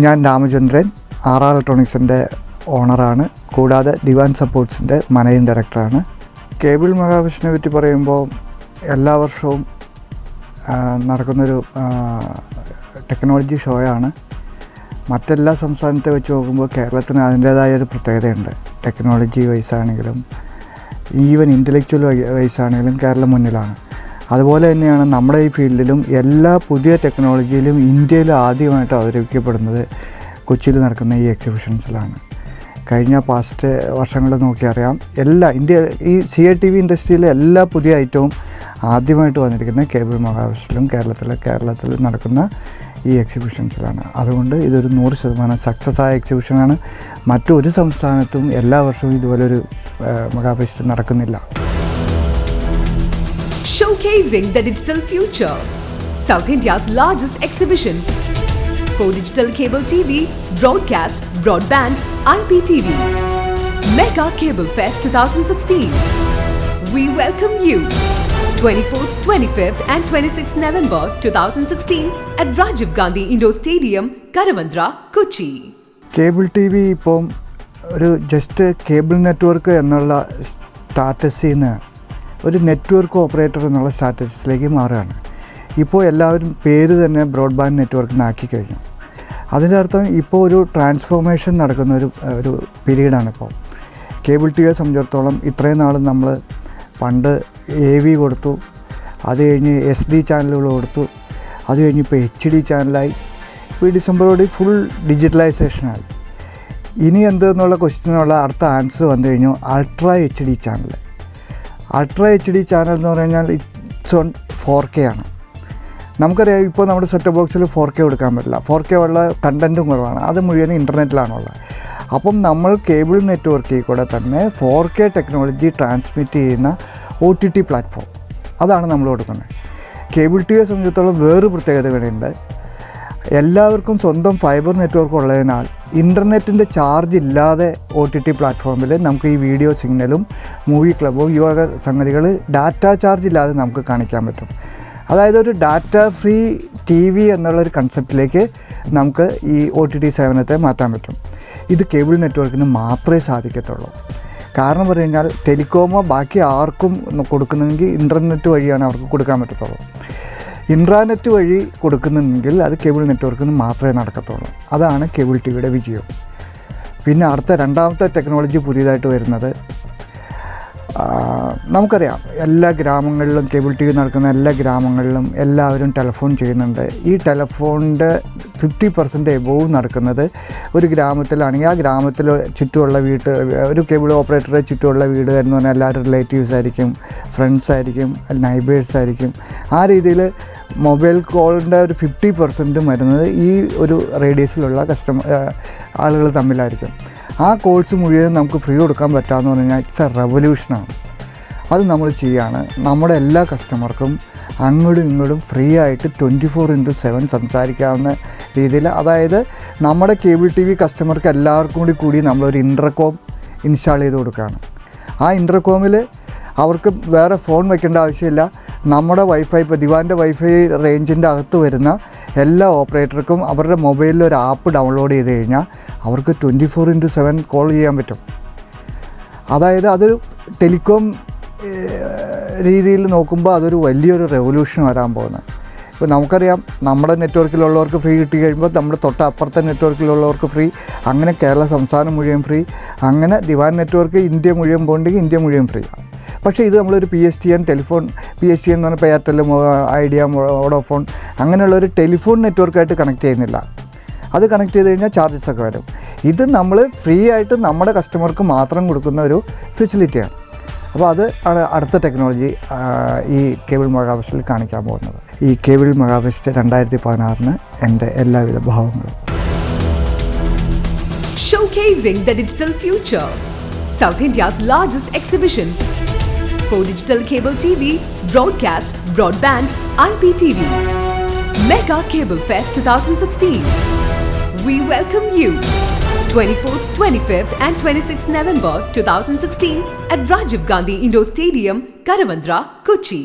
ഞാൻ രാമചന്ദ്രൻ ആർ ഇലക്ട്രോണിക്സിൻ്റെ ഓണറാണ്. കൂടാതെ ദിവാൻ സപ്പോർട്ട്സിൻ്റെ മാനേജിംഗ് ഡയറക്ടറാണ്. കേബിൾ മെഗാഫെസ്റ്റിനെ പറ്റി പറയുമ്പോൾ എല്ലാ വർഷവും നടക്കുന്നൊരു ടെക്നോളജി ഷോയാണ്. മറ്റെല്ലാ സംസ്ഥാനത്തെ വെച്ച് നോക്കുമ്പോൾ കേരളത്തിന് അതിൻ്റേതായൊരു പ്രത്യേകതയുണ്ട്. ടെക്നോളജി വൈസാണെങ്കിലും ഈവൻ ഇൻ്റലക്ച്വൽ വൈസാണെങ്കിലും കേരളം മുന്നിലാണ്. അതുപോലെ തന്നെയാണ് നമ്മുടെ ഈ ഫീൽഡിലും എല്ലാ പുതിയ ടെക്നോളജിയിലും ഇന്ത്യയിൽ ആദ്യമായിട്ട് അവതരിപ്പിക്കപ്പെടുന്നത് കൊച്ചിയിൽ നടക്കുന്ന ഈ എക്സിബിഷൻസിലാണ്. കഴിഞ്ഞ പാസ്റ്റ് വർഷങ്ങൾ നോക്കിയറിയാം, ഈ CATV ഇൻഡസ്ട്രിയിലെ എല്ലാ പുതിയ ഐറ്റവും ആദ്യമായിട്ട് വന്നിരിക്കുന്നത് കേബിൾ മെഗാഫെസ്റ്റിലും കേരളത്തിൽ നടക്കുന്ന ഈ എക്സിബിഷൻസിലാണ്. അതുകൊണ്ട് ഇതൊരു 100% സക്സസ് ആയ എക്സിബിഷനാണ്. മറ്റൊരു സംസ്ഥാനത്തും എല്ലാ വർഷവും ഇതുപോലൊരു മെഗാഫെസ്റ്റ് നടക്കുന്നില്ല. Showcasing the digital future, South India's largest exhibition for digital cable TV, broadcast, broadband, IPTV. Mega Cable Fest 2016. We welcome you 24th, 25th and 26th November 2016 at Rajiv Gandhi Indoor Stadium, Karavandra, Kochi. Cable TV ഇപ്പം ഒരു just cable network എന്നുള്ള സ്റ്റാറ്റസിൽ നിന്ന് ഒരു network operator എന്നുള്ള സ്റ്റാറ്റസിലേക്ക് മാറുകയാണ്. ഇപ്പോൾ എല്ലാവരും പേര് തന്നെ ബ്രോഡ്ബാൻഡ് നെറ്റ്വർക്ക് ആക്കി കഴിഞ്ഞു. അതിൻ്റെ അർത്ഥം ഇപ്പോൾ ഒരു ട്രാൻസ്ഫോർമേഷൻ നടക്കുന്ന ഒരു പീരീഡാണിപ്പോൾ. കേബിൾ TVയെ സംബന്ധിച്ചിടത്തോളം ഇത്രയും നാൾ നമ്മൾ പണ്ട് AV കൊടുത്തു, അത് കഴിഞ്ഞ് SD ചാനലുകൾ കൊടുത്തു, അത് കഴിഞ്ഞ് ഇപ്പോൾ HD ചാനലായി, ഇപ്പോൾ ഈ ഡിസംബറോട് ഫുൾ ഡിജിറ്റലൈസേഷനായി. ഇനി എന്തെന്നുള്ള ക്വസ്റ്റ്യനുള്ള അടുത്ത ആൻസർ വന്നു കഴിഞ്ഞു, ultra HD channel. Ultra HD channel എന്ന് പറഞ്ഞാൽ ഇറ്റ്സ് ഓൺ 4K ആണ്. നമുക്കറിയാം ഇപ്പോൾ നമ്മുടെ സെറ്റ് ബോക്സിൽ 4K കൊടുക്കാൻ പറ്റില്ല. 4K ഉള്ള കണ്ടൻറ്റും കുറവാണ്, അത് മുഴുവൻ ഇൻ്റർനെറ്റിലാണുള്ളത്. അപ്പം നമ്മൾ കേബിൾ നെറ്റ്വർക്കിൽ കൂടെ തന്നെ 4K ടെക്നോളജി ട്രാൻസ്മിറ്റ് ചെയ്യുന്ന OTT പ്ലാറ്റ്ഫോം, അതാണ് നമ്മൾ കൊടുക്കുന്നത്. കേബിൾ TVയെ സംബന്ധിച്ചിടത്തോളം വേറൊരു പ്രത്യേകത കൂടെയുണ്ട്. എല്ലാവർക്കും സ്വന്തം ഫൈബർ നെറ്റ്വർക്ക് ഉള്ളതിനാൽ ഇൻ്റർനെറ്റിൻ്റെ ചാർജ് ഇല്ലാതെ OTT പ്ലാറ്റ്ഫോമിൽ നമുക്ക് ഈ വീഡിയോ സിഗ്നലും മൂവി ക്ലബും ഈ വക സംഗതികൾ ഡാറ്റ ചാർജ് ഇല്ലാതെ നമുക്ക് കാണിക്കാൻ പറ്റും. അതായത് ഒരു ഡാറ്റ ഫ്രീ TV എന്നുള്ളൊരു കൺസെപ്റ്റിലേക്ക് നമുക്ക് ഈ OTT സേവനത്തെ മാറ്റാൻ പറ്റും. ഇത് കേബിൾ നെറ്റ്വർക്കിന് മാത്രമേ സാധിക്കത്തുള്ളൂ. കാരണം പറഞ്ഞു കഴിഞ്ഞാൽ ടെലികോമോ ബാക്കി ആർക്കും കൊടുക്കുന്നെങ്കിൽ ഇൻ്റർനെറ്റ് വഴിയാണ് അവർക്ക് കൊടുക്കാൻ പറ്റത്തുള്ളൂ. ഇൻട്രാനെറ്റ് വഴി കൊടുക്കുന്നുണ്ടെങ്കിൽ അത് കേബിൾ നെറ്റ്വർക്കിന് മാത്രമേ നടക്കത്തുള്ളൂ. അതാണ് കേബിൾ TVയുടെ വിജയം. പിന്നെ രണ്ടാമത്തെ ടെക്നോളജി പുതിയതായിട്ട് വരുന്നത്, നമുക്കറിയാം എല്ലാ ഗ്രാമങ്ങളിലും കേബിൾ TV നടക്കുന്ന എല്ലാ ഗ്രാമങ്ങളിലും എല്ലാവരും ടെലിഫോൺ ചെയ്യുന്നുണ്ട്. ഈ ടെലിഫോണിൻ്റെ 50% എബോവ് നടക്കുന്നത് ഒരു ഗ്രാമത്തിലാണെങ്കിൽ ആ ഗ്രാമത്തിൽ ചുറ്റുമുള്ള ഒരു കേബിൾ ഓപ്പറേറ്ററുടെ ചുറ്റുമുള്ള വീട് എന്ന് പറഞ്ഞാൽ എല്ലാവരും റിലേറ്റീവ്സ് ആയിരിക്കും, ഫ്രണ്ട്സ് ആയിരിക്കും, നൈബേഴ്സ് ആയിരിക്കും. ആ രീതിയിൽ മൊബൈൽ കോളിൻ്റെ ഒരു 50% വരുന്നത് ഈ ഒരു റേഡിയസിലുള്ള ആളുകൾ തമ്മിലായിരിക്കും. ആ കോൾസ് മുഴുവൻ നമുക്ക് ഫ്രീ കൊടുക്കാൻ പറ്റാമെന്ന് പറഞ്ഞു കഴിഞ്ഞാൽ ഇറ്റ്സ് എ റെവല്യൂഷനാണ്. അത് നമ്മൾ ചെയ്യുകയാണ്. നമ്മുടെ എല്ലാ കസ്റ്റമർക്കും അങ്ങോട്ടും ഇങ്ങോട്ടും ഫ്രീ ആയിട്ട് 24/7 സംസാരിക്കാവുന്ന രീതിയിൽ, അതായത് നമ്മുടെ കേബിൾ TV കസ്റ്റമർക്ക് എല്ലാവർക്കും കൂടി നമ്മളൊരു ഇൻ്റർകോം ഇൻസ്റ്റാൾ ചെയ്ത് കൊടുക്കുകയാണ്. ആ ഇൻ്റർകോമിൽ അവർക്ക് വേറെ ഫോൺ വയ്ക്കേണ്ട ആവശ്യമില്ല. നമ്മുടെ വൈഫൈ, ഇപ്പോൾ ദിവാൻ്റെ വൈഫൈ റേഞ്ചിൻ്റെ അകത്ത് വരുന്ന എല്ലാ ഓപ്പറേറ്റർക്കും അവരുടെ മൊബൈലിൽ ഒരു ആപ്പ് ഡൗൺലോഡ് ചെയ്ത് കഴിഞ്ഞാൽ അവർക്ക് 24/7 കോൾ ചെയ്യാൻ പറ്റും. അതായത് അതൊരു ടെലികോം രീതിയിൽ നോക്കുമ്പോൾ അതൊരു വലിയൊരു റെവല്യൂഷൻ വരാൻ പോകുന്നത്. ഇപ്പോൾ നമുക്കറിയാം, നമ്മുടെ നെറ്റ്വർക്കിലുള്ളവർക്ക് ഫ്രീ കിട്ടി കഴിയുമ്പോൾ നമ്മുടെ തൊട്ടപ്പുറത്തെ നെറ്റ്വർക്കിലുള്ളവർക്ക് ഫ്രീ, അങ്ങനെ കേരള സംസ്ഥാനം മുഴുവൻ ഫ്രീ, അങ്ങനെ ദിവാൻ നെറ്റ്വർക്ക് ഇന്ത്യ മുഴുവൻ പോകണമെങ്കിൽ ഇന്ത്യ മുഴുവൻ ഫ്രീ. പക്ഷേ ഇത് നമ്മളൊരു PSTN ടെലിഫോൺ, PSTN എന്ന് പറഞ്ഞാൽ എയർടെൽ, ഐഡിയ, വോഡോഫോൺ അങ്ങനെയുള്ളൊരു ടെലിഫോൺ നെറ്റ്വർക്കായിട്ട് കണക്ട് ചെയ്യുന്നില്ല. അത് കണക്ട് ചെയ്ത് കഴിഞ്ഞാൽ ചാർജസൊക്കെ വരും. ഇത് നമ്മൾ ഫ്രീ ആയിട്ട് നമ്മുടെ കസ്റ്റമർക്ക് മാത്രം കൊടുക്കുന്ന ഒരു ഫെസിലിറ്റിയാണ്. അപ്പോൾ അത് ആണ് അടുത്ത ടെക്നോളജി ഈ കേബിൾ മെഗാഫെസ്റ്റിൽ കാണിക്കാൻ പോകുന്നത്. ഈ കേബിൾ മെഗാഫെസ്റ്റ് 2016 എൻ്റെ എല്ലാവിധ ഭാവങ്ങളും. Showcasing the digital future, South India's largest exhibition for digital cable TV, broadcast, broadband, IPTV. Mega Cable Fest 2016. We welcome you 24th, 25th and 26th November 2016 at Rajiv Gandhi Indoor Stadium, Karavandra, Kochi.